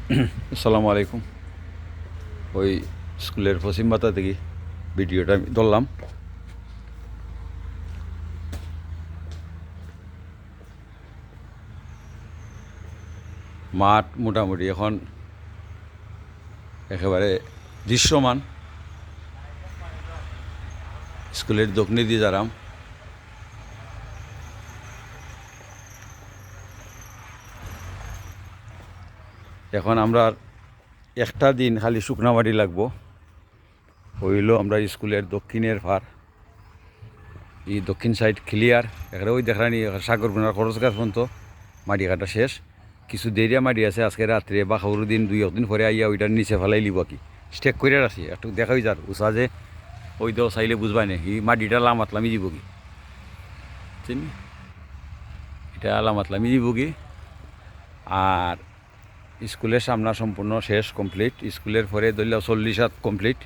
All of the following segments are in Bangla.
আসসালামু আলাইকুম। ওই স্কুলের পশ্চিম মাথা থেকে ভিডিওটা আমি ধরলাম। মাঠ মোটামুটি এখন একেবারে দৃশ্যমান। স্কুলের দক্ষিণে দিয়ে যারাম। এখন আমরা একটা দিন খালি শুকনা মাটি লাগবো, হইল আমরা স্কুলের দক্ষিণের পার, এই দক্ষিণ সাইড ক্লিয়ার। এখানে ওই দেখানি সাগরগুনার খরচ গাছ পর্যন্ত মাটি কাটা শেষ। কিছু দেরিয়া মাটি আছে, আজকে রাত্রে বা খাওয়ার দিন 2 দিন পরে আইয়া ওইটার নিচে ফেলাই লিব কি স্টেক করে রাখছি। একটু দেখাই যার উষা যে ওই তো চাইলে বুঝবাই না এই মাটিটা লামাতলামি দিব কি চিনি, এটা লামাতলামি দিব কি। আর স্কুলের সামনা সম্পূর্ণ শেষ কমপ্লিট। স্কুলের পরে ধরলে 40 হাত কমপ্লিট।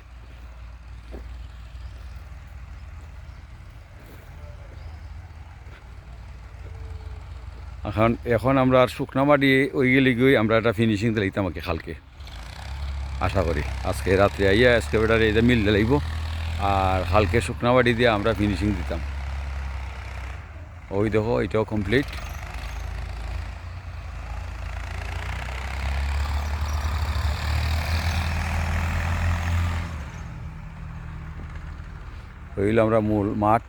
এখন আমরা আর শুকনা মাটি ওই গেলে গিয়ে আমরা একটা ফিনিশিং দিলাম আর কি কালকে, আশা করি আজকে রাত্রে আইয়া আজকে বেটারে এটা মিল লাগব। আর হালকে শুকনা মাটি দিয়ে আমরা ফিনিশিং দিতাম। ওই দেখো এটাও কমপ্লিট। হইল আমরা মূল মাঠ।